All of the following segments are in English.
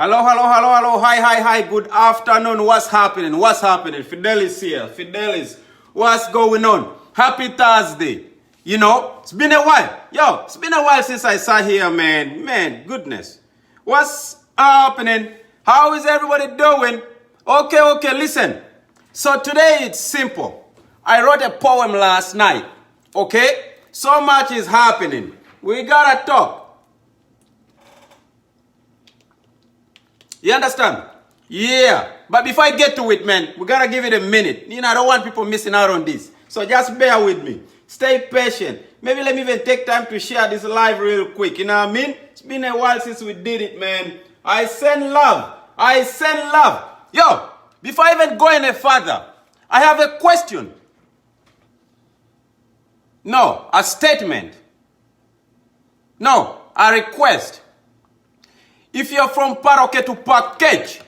Hello, hello, hello, hello. Hi. Good afternoon. What's happening? Fidelis here. Fidelis. What's going on? Happy Thursday. You know, it's been a while. It's been a while since I sat here, man. Man, goodness. What's happening? How is everybody doing? Okay, listen. So today it's simple. I wrote a poem last night. Okay? So much is happening. We gotta talk. You understand? Yeah. But before I get to it, man, we gotta give it a minute. I don't want people missing out on this. So just bear with me. Stay patient. Maybe let me even take time to share this live real quick. You know what I mean? It's been a while since we did it, man. I send love. Yo, before I even go any further, I have a question. No, a statement. No, a request. If you're from Paroketu Package,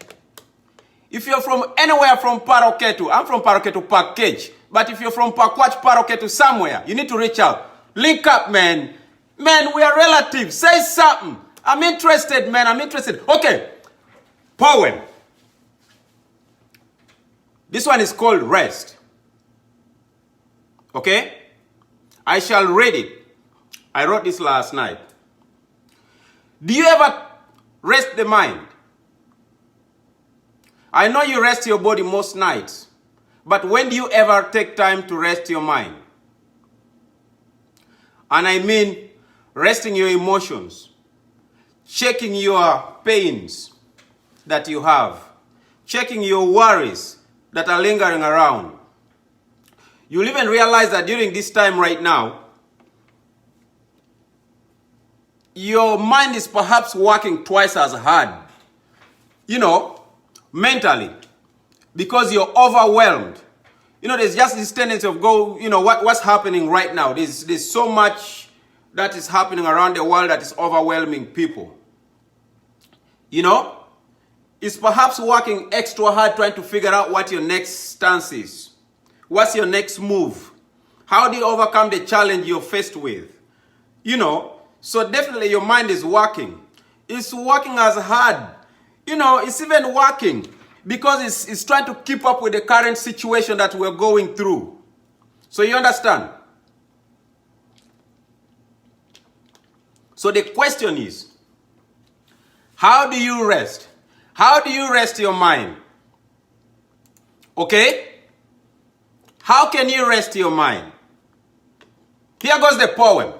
if you're from anywhere from Paroketu, I'm from Paroketu Package, but if you're from Pakwach Paroketu somewhere, you need to reach out. Link up, man. Man, we are relatives. Say something. I'm interested, man. Okay. Poem. This one is called Rest. Okay? I shall read it. I wrote this last night. Do you ever rest the mind? I know you rest your body most nights, but when do you ever take time to rest your mind? And I mean resting your emotions, checking your pains that you have, checking your worries that are lingering around. You'll even realize that during this time right now, your mind is perhaps working twice as hard, mentally, because you're overwhelmed. There's just this tendency of what's happening right now. There's so much that is happening around the world that is overwhelming people. It's perhaps working extra hard trying to figure out what your next stance is. What's your next move? How do you overcome the challenge you're faced with? So definitely your mind is working. It's working as hard. It's even working because it's trying to keep up with the current situation that we're going through. So you understand? So the question is, how do you rest? How do you rest your mind? Okay? How can you rest your mind? Here goes the poem.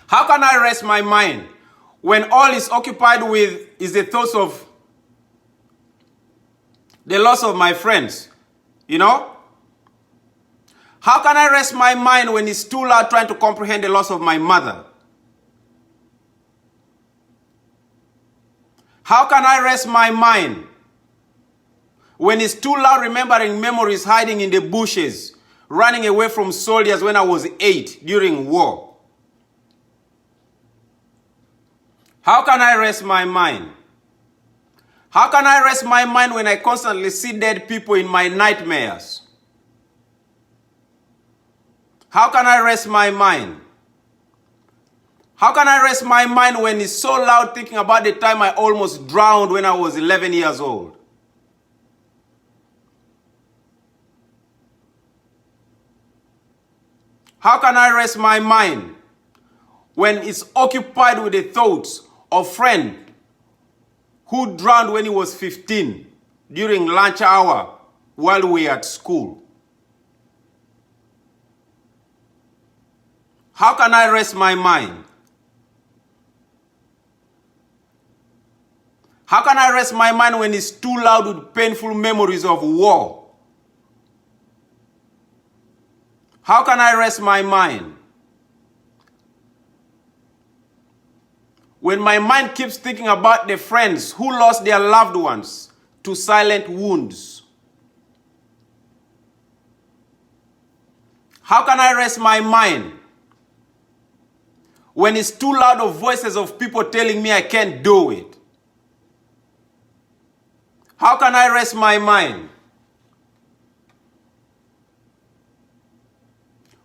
How can I rest my mind when all is occupied with is the thoughts of the loss of my friends? How can I rest my mind when it's too loud trying to comprehend the loss of my mother? How can I rest my mind when it's too loud remembering memories hiding in the bushes, running away from soldiers when I was 8 during war? How can I rest my mind? How can I rest my mind when I constantly see dead people in my nightmares? How can I rest my mind? How can I rest my mind when it's so loud thinking about the time I almost drowned when I was 11 years old? How can I rest my mind when it's occupied with the thoughts of a friend who drowned when he was 15 during lunch hour while we were at school? How can I rest my mind? How can I rest my mind when it's too loud with painful memories of war? How can I rest my mind when my mind keeps thinking about the friends who lost their loved ones to silent wounds? How can I rest my mind when it's too loud of voices of people telling me I can't do it? How can I rest my mind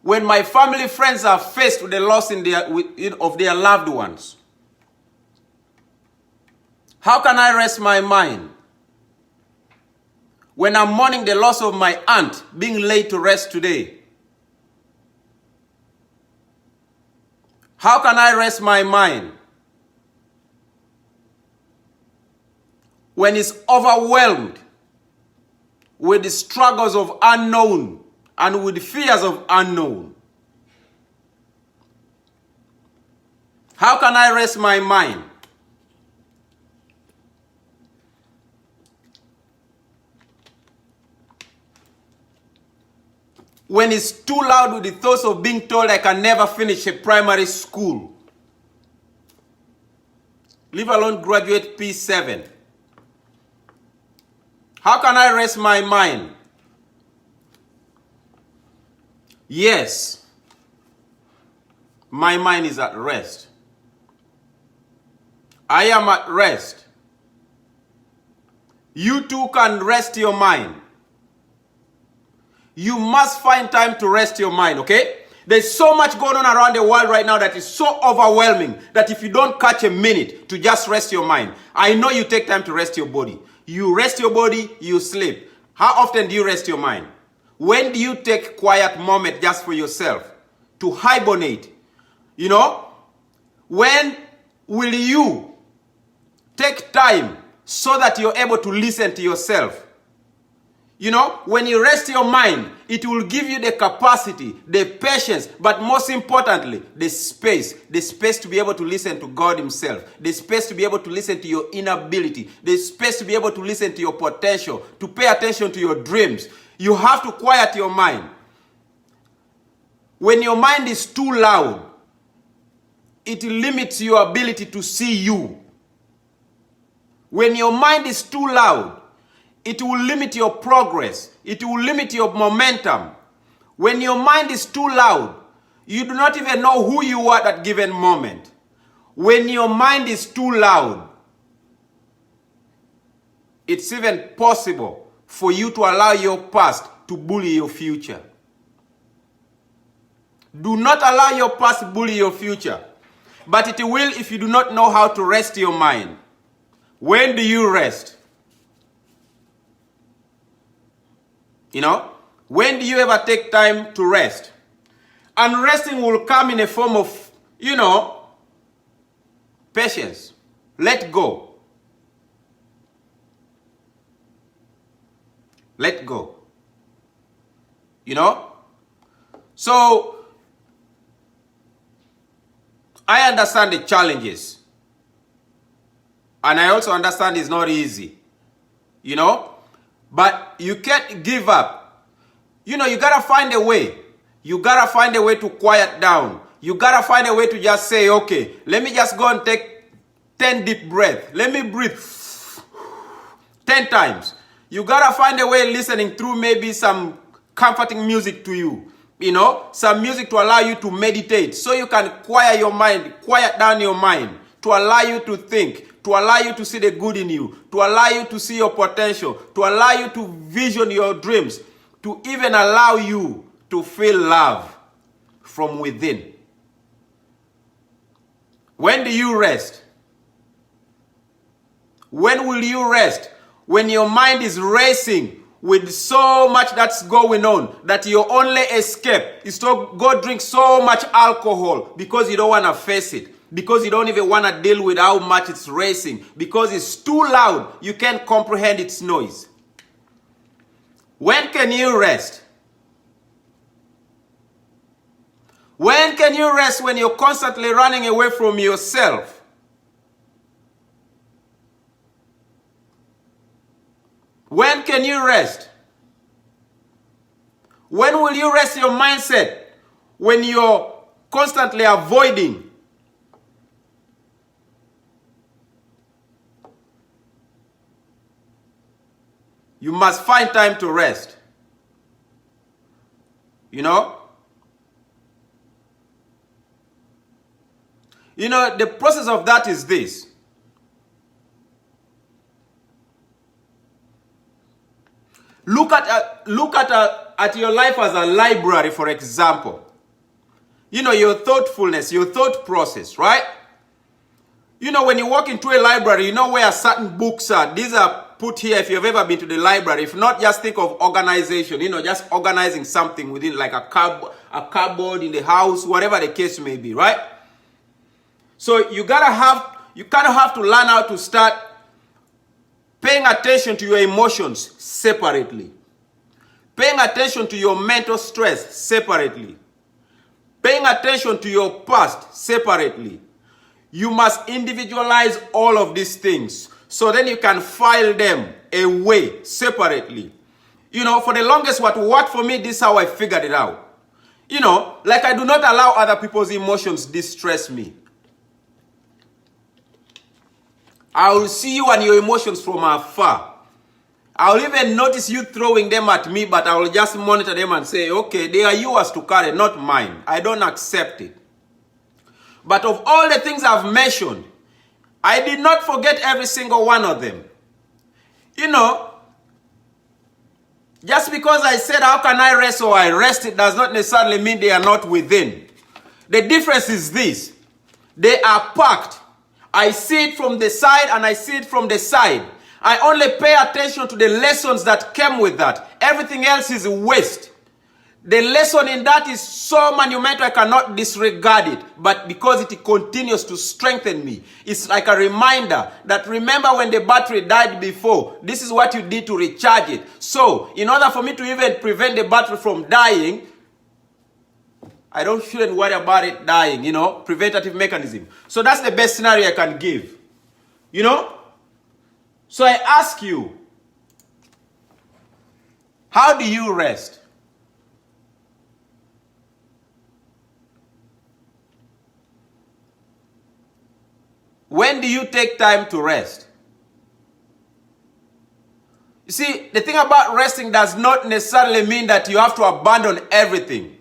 when my family friends are faced with the loss of their loved ones? How can I rest my mind when I'm mourning the loss of my aunt being laid to rest today? How can I rest my mind when it's overwhelmed with the struggles of unknown and with the fears of unknown? How can I rest my mind when it's too loud with the thoughts of being told I can never finish a primary school, leave alone graduate P7? How can I rest my mind? Yes, my mind is at rest. I am at rest. You too can rest your mind. You must find time to rest your mind, okay? There's so much going on around the world right now that is so overwhelming that if you don't catch a minute to just rest your mind, I know you take time to rest your body. You rest your body, you sleep. How often do you rest your mind? When do you take quiet moment just for yourself to hibernate? You know, when will you take time so that you're able to listen to yourself? You know, when you rest your mind, it will give you the capacity, the patience, but most importantly, the space to be able to listen to God himself, the space to be able to listen to your inability, the space to be able to listen to your potential, to pay attention to your dreams. You have to quiet your mind. When your mind is too loud, it limits your ability to see you. When your mind is too loud, it will limit your progress. It will limit your momentum. When your mind is too loud, you do not even know who you are at that given moment. When your mind is too loud, it's even possible for you to allow your past to bully your future. Do not allow your past to bully your future. But it will if you do not know how to rest your mind. When do you rest? You know, when do you ever take time to rest? And resting will come in a form of, you know, patience. Let go. Let go. You know? So, I understand the challenges. And I also understand it's not easy. You know? But you can't give up. You know, you gotta find a way. You gotta find a way to quiet down. You gotta find a way to just say, okay, let me just go and take 10 deep breaths. Let me breathe 10 times. You gotta find a way listening through maybe some comforting music to you. You know, some music to allow you to meditate. So you can quiet your mind, quiet down your mind. To allow you to think. To allow you to see the good in you, to allow you to see your potential, to allow you to vision your dreams, to even allow you to feel love from within. When do you rest? When will you rest? When your mind is racing with so much that's going on that your only escape is to go drink so much alcohol because you don't want to face it. Because you don't even want to deal with how much it's racing. Because it's too loud. You can't comprehend its noise. When can you rest? When can you rest when you're constantly running away from yourself? When can you rest? When will you rest your mindset? When you're constantly avoiding. You must find time to rest. You know? You know, the process of that is this. Look at your life as a library, for example. You know, your thoughtfulness, your thought process, right? You know, when you walk into a library, you know where certain books are. These are put here if you've ever been to the library. If not, just think of organization, you know, just organizing something within like a cupboard in the house, whatever the case may be, right? So you kind of have to learn how to start paying attention to your emotions separately. Paying attention to your mental stress separately. Paying attention to your past separately. You must individualize all of these things so then you can file them away separately. You know, for the longest, what worked for me, this is how I figured it out. You know, like I do not allow other people's emotions distress me. I will see you and your emotions from afar. I will even notice you throwing them at me, but I will just monitor them and say, okay, they are yours to carry, not mine. I don't accept it. But of all the things I've mentioned, I did not forget every single one of them. You know, just because I said, how can I rest or I rest, it does not necessarily mean they are not within. The difference is this. They are packed. I see it from the side and I see it from the side. I only pay attention to the lessons that came with that. Everything else is waste. The lesson in that is so monumental I cannot disregard it. But because it continues to strengthen me, it's like a reminder that remember when the battery died before, this is what you did to recharge it. So, in order for me to even prevent the battery from dying, I shouldn't worry about it dying, you know, preventative mechanism. So that's the best scenario I can give, you know. So I ask you, how do you rest? When do you take time to rest? You see, the thing about resting does not necessarily mean that you have to abandon everything.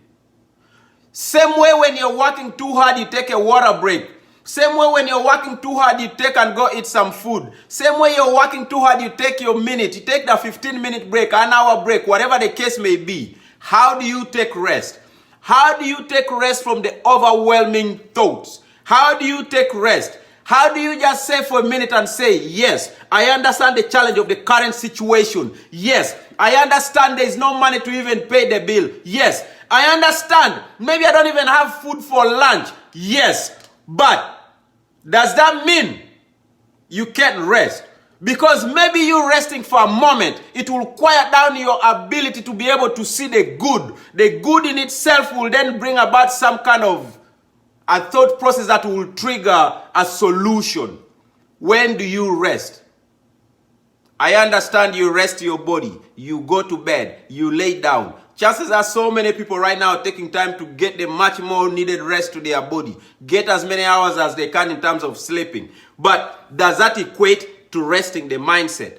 Same way when you're working too hard, you take a water break. Same way when you're working too hard, you take and go eat some food. Same way you're working too hard, you take your minute. You take the 15-minute break, an hour break, whatever the case may be. How do you take rest? How do you take rest from the overwhelming thoughts? How do you take rest? How do you just say for a minute and say, yes, I understand the challenge of the current situation. Yes, I understand there is no money to even pay the bill. Yes, I understand. Maybe I don't even have food for lunch. Yes, but does that mean you can't rest? Because maybe you resting for a moment, it will quiet down your ability to be able to see the good. The good in itself will then bring about some kind of a thought process that will trigger a solution. When do you rest? I understand you rest your body. You go to bed. You lay down. Chances are so many people right now taking time to get the much more needed rest to their body. Get as many hours as they can in terms of sleeping. But does that equate to resting the mindset?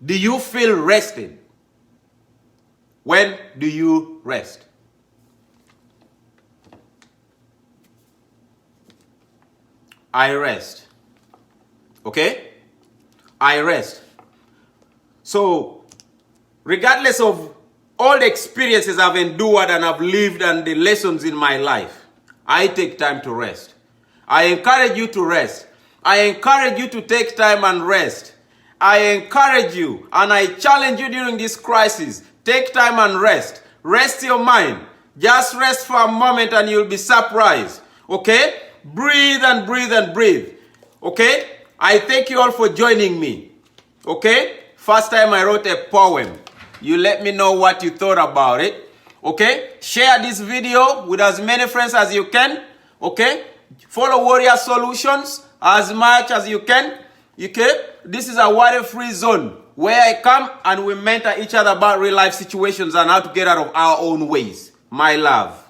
Do you feel rested? When do you rest? I rest. Okay? I rest. So, regardless of all the experiences I've endured and I've lived and the lessons in my life, I take time to rest. I encourage you to rest. I encourage you to take time and rest. I encourage you and I challenge you during this crisis. Take time and rest. Rest your mind. Just rest for a moment and you'll be surprised. Okay? Breathe and breathe and breathe. Okay? I thank you all for joining me. Okay? First time I wrote a poem. You let me know what you thought about it. Okay? Share this video with as many friends as you can. Okay? Follow Warrior Solutions as much as you can. Okay? This is a worry-free zone where I come and we mentor each other about real life situations and how to get out of our own ways. My love.